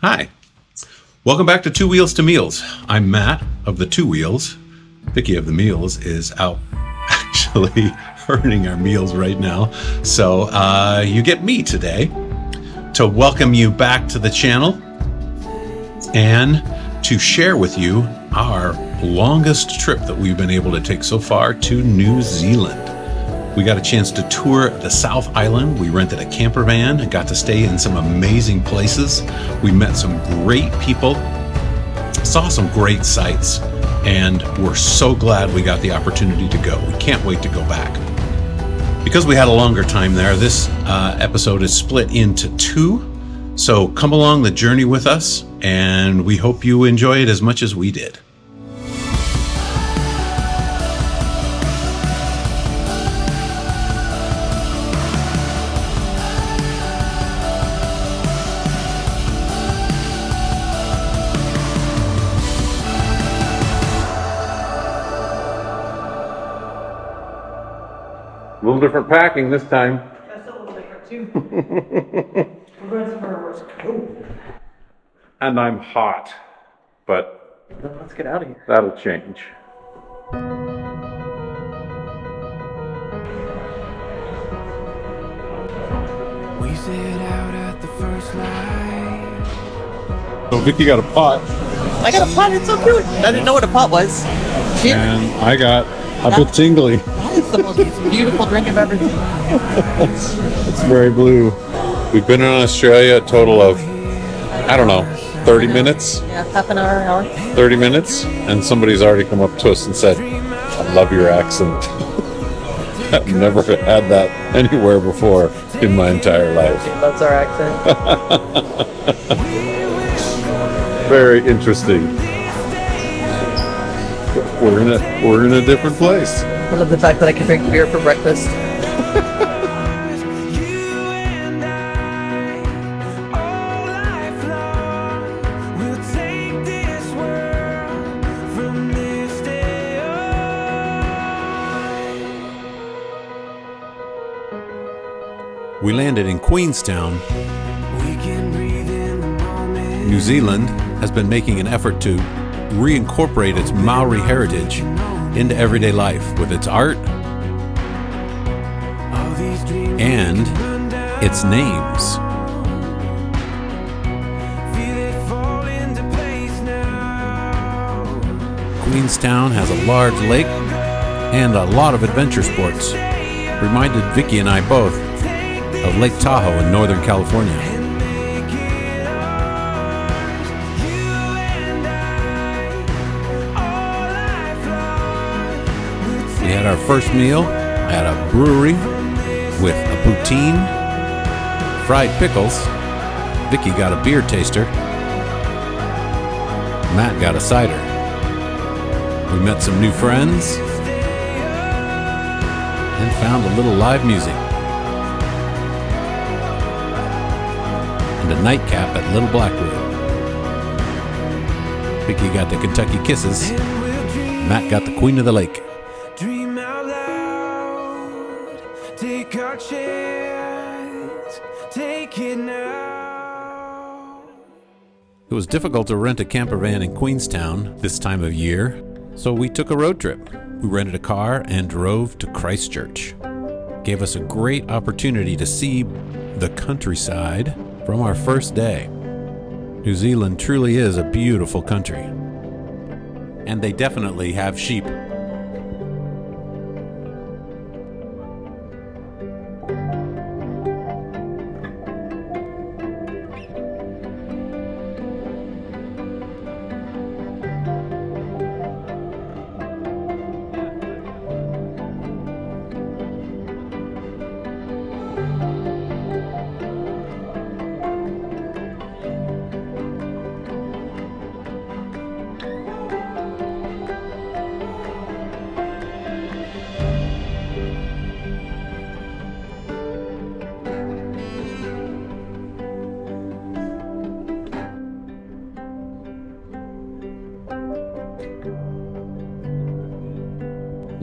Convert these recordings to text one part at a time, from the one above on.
Hi. Welcome back to Two Wheels to Meals. I'm Matt of the Two Wheels. Vicky of the Meals is out actually earning our meals right now. So you get me today to welcome you back to the channel and to share with you our longest trip that we've been able to take so far to New Zealand. We got a chance to tour the South Island. We rented a camper van and got to stay in some amazing places. We met some great people, saw some great sights, and we're so glad we got the opportunity to go. We can't wait to go back. Because we had a longer time there, this episode is split into two. So come along the journey with us, and we hope you enjoy it as much as we did. A little different packing this time. That's a little different too. We're going somewhere where it's cold. And I'm hot, but Let's get out of here. that'll change. We set out at the first light. So Vicky got a pot, I got a pot. It's so cute. I didn't know what a pot was. Here. and I got a bit tingly. That is the most beautiful drink I've ever seen. It's very blue. We've been in Australia a total of, I don't know, 30 minutes? Yeah, half an hour. 30 minutes, and somebody's already come up to us and said, I love your accent. I've never had that anywhere before in my entire life. That's our accent. Very interesting. We're in a different place. I love the fact that I can drink beer for breakfast. We landed in Queenstown. New Zealand has been making an effort to reincorporate its Maori heritage into everyday life with its art and its names. Queenstown has a large lake and a lot of adventure sports. Reminded Vicky and I both of Lake Tahoe in Northern California. We had our first meal at a brewery with a poutine, fried pickles. Vicky got a beer taster. Matt got a cider. We met some new friends and found a little live music. And a nightcap at Little Blackwood. Vicky got the Kentucky Kisses. Matt got the Queen of the Lake. Dream out loud. Take our chance. Take it now. It was difficult to rent a camper van in Queenstown this time of year, so we took a road trip. We rented a car and drove to Christchurch. Gave us a great opportunity to see the countryside from our first day. New Zealand truly is a beautiful country. And they definitely have sheep.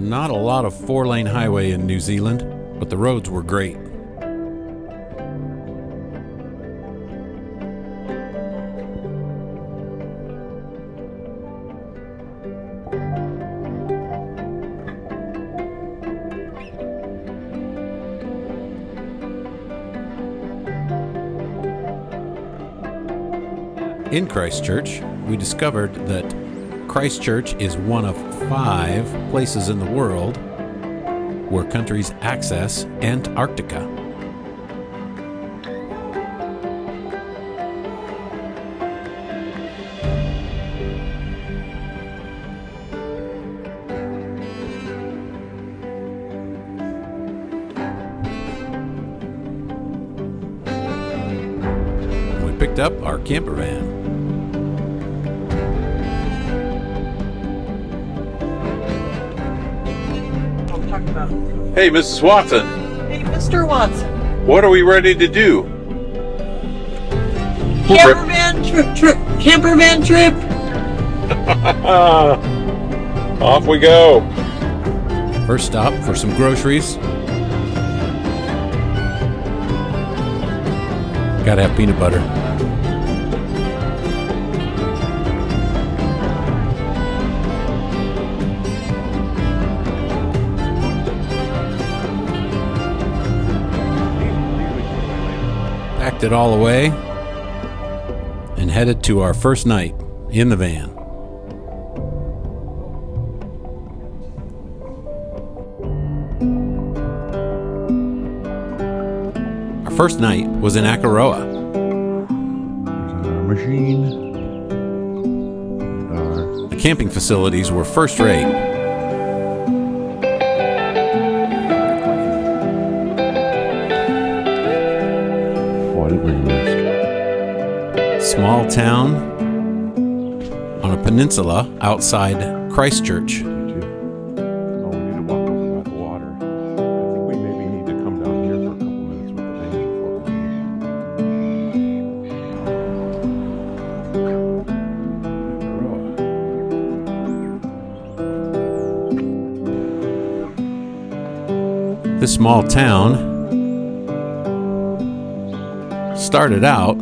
Not a lot of four-lane highway in New Zealand, but the roads were great. In Christchurch, we discovered that Christchurch is one of 5 places in the world where countries access Antarctica. We picked up our campervan. Hey, Mrs. Watson, Hey, Mr. Watson. what are we ready to do? Campervan trip. Off we go. First stop for some groceries. Gotta have peanut butter. Packed it all away and headed to our first night in the van. Our first night was in Akaroa. Our machine. The camping facilities were first rate. What did we risk? Small town on a peninsula outside Christchurch. Oh, we need to walk over by the water. I think we maybe need to come down here for a couple minutes with the van before we This small town started out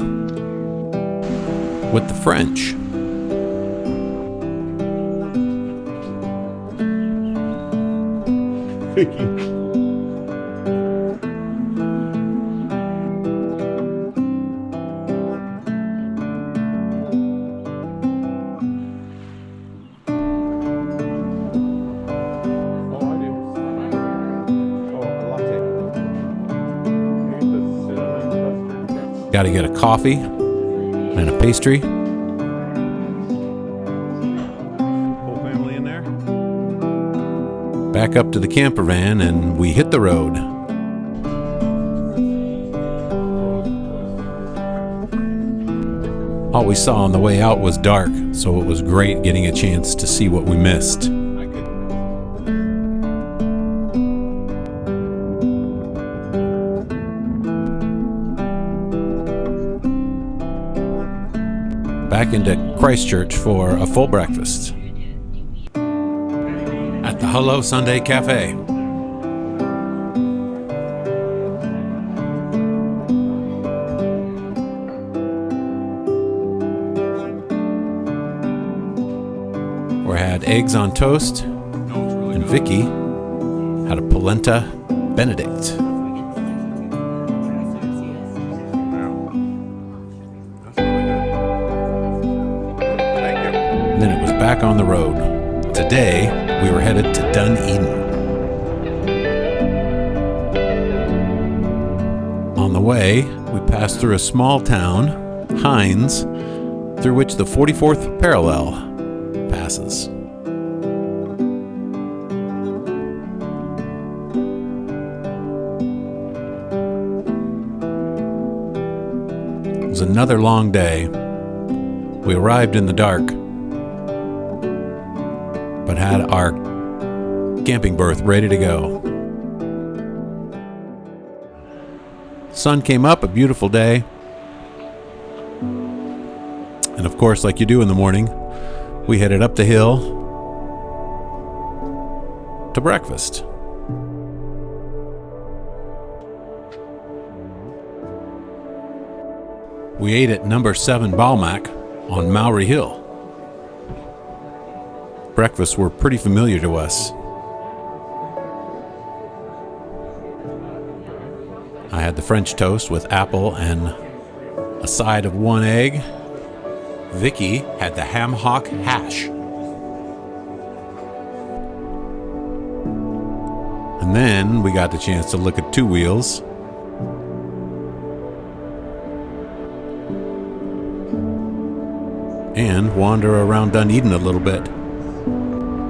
with the French. Got to get a coffee and a pastry. Whole family in there? Back up to the camper van and we hit the road. All we saw on the way out was dark, so it was great getting a chance to see what we missed. Back into Christchurch for a full breakfast at the Hello Sunday Cafe. We had eggs on toast, and Vicky had a polenta Benedict. Then it was back on the road. Today, we were headed to Dunedin. On the way, we passed through a small town, Hines, through which the 44th parallel passes. It was another long day. We arrived in the dark, but had our camping berth ready to go. Sun came up, a beautiful day. And of course, like you do in the morning, we headed up the hill to breakfast. We ate at number 7 Balmac on Maori Hill. Breakfasts were pretty familiar to us. I had the French toast with apple and a side of 1 egg. Vicky had the ham hock hash. And then we got the chance to look at Two Wheels. And wander around Dunedin a little bit.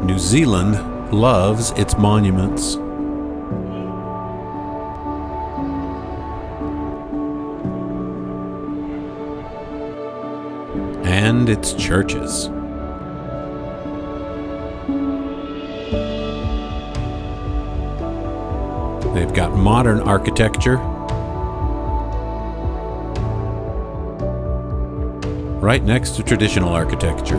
New Zealand loves its monuments. And its churches. They've got modern architecture right next to traditional architecture.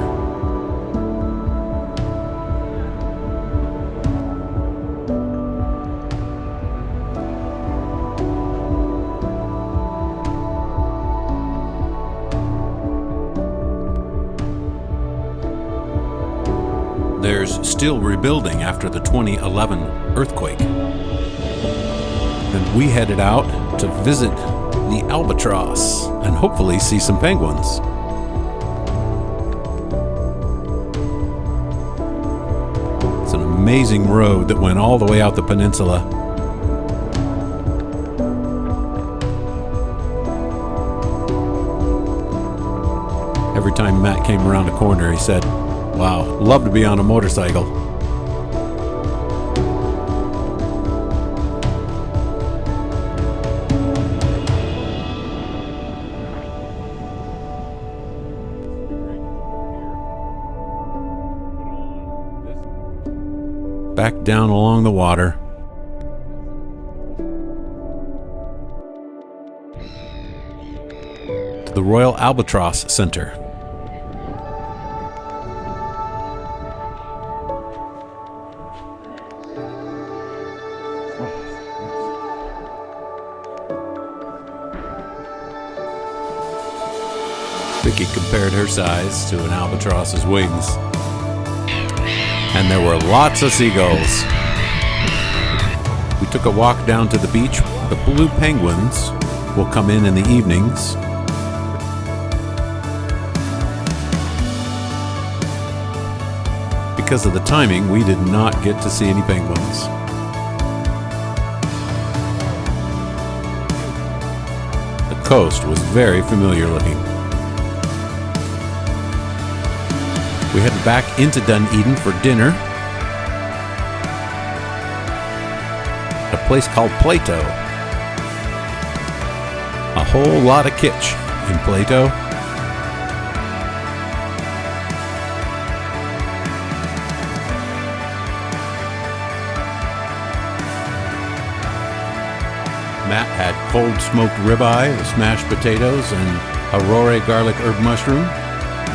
There's still rebuilding after the 2011 earthquake. Then we headed out to visit the Albatross and hopefully see some penguins. It's an amazing road that went all the way out the peninsula. Every time Matt came around a corner, he said, "Wow, love to be on a motorcycle." Back down along the water. To the Royal Albatross Center. Vicky compared her size to an albatross's wings. And there were lots of seagulls. We took a walk down to the beach. The blue penguins will come in the evenings. Because of the timing, we did not get to see any penguins. The coast was very familiar looking. We headed back into Dunedin for dinner. A place called Plato. A whole lot of kitsch in Plato. Matt had cold smoked ribeye with smashed potatoes and Akaroa garlic herb mushroom.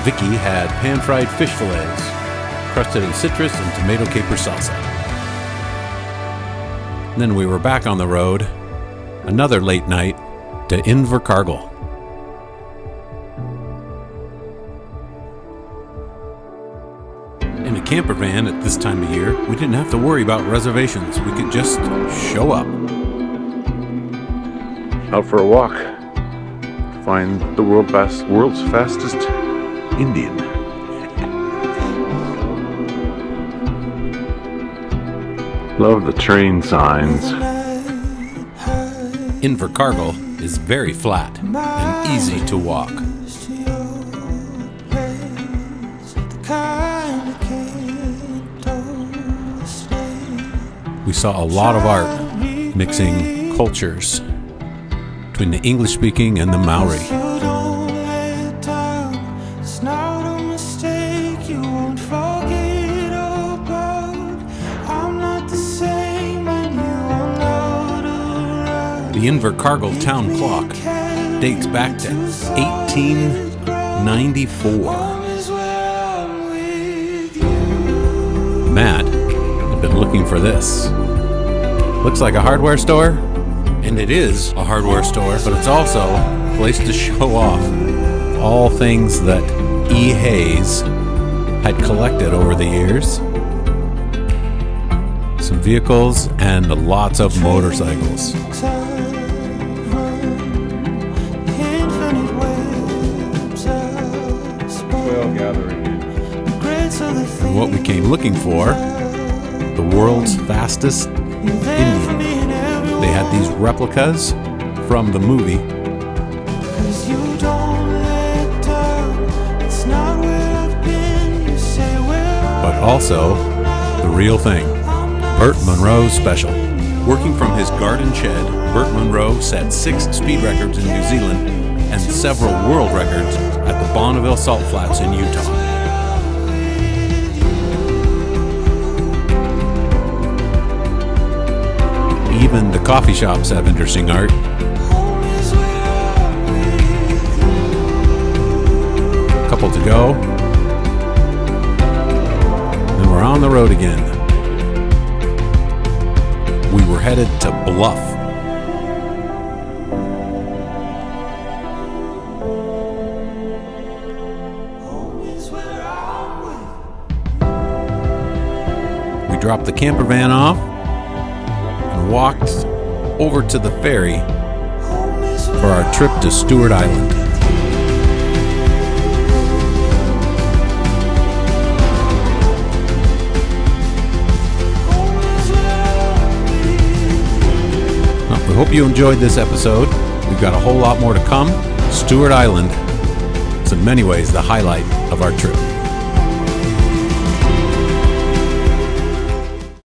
Vicky had pan-fried fish fillets, crusted in citrus and tomato caper salsa. Then we were back on the road, another late night, to Invercargill. In a camper van at this time of year, we didn't have to worry about reservations. We could just show up. Out for a walk. Find the world's fastest Indian. Love the train signs. Invercargill is very flat and easy to walk. We saw a lot of art mixing cultures between the English-speaking and the Maori. The Invercargill town clock dates back to 1894. Matt had been looking for this. Looks like a hardware store, and it is a hardware store, but it's also a place to show off all things that E. Hayes had collected over the years. Some vehicles and lots of motorcycles. what we came looking for, the world's fastest Indian. They had these replicas from the movie, but also the real thing, Burt Munro special. Working from his garden shed, Burt Munro set 6 speed records in New Zealand and several world records at the Bonneville Salt Flats in Utah. Even the coffee shops have interesting art. Couple to go. And we're on the road again. We were headed to Bluff. We dropped the camper van off and walked over to the ferry for our trip to Stewart Island. We hope you enjoyed this episode. We've got a whole lot more to come. Stewart Island is in many ways the highlight of our trip.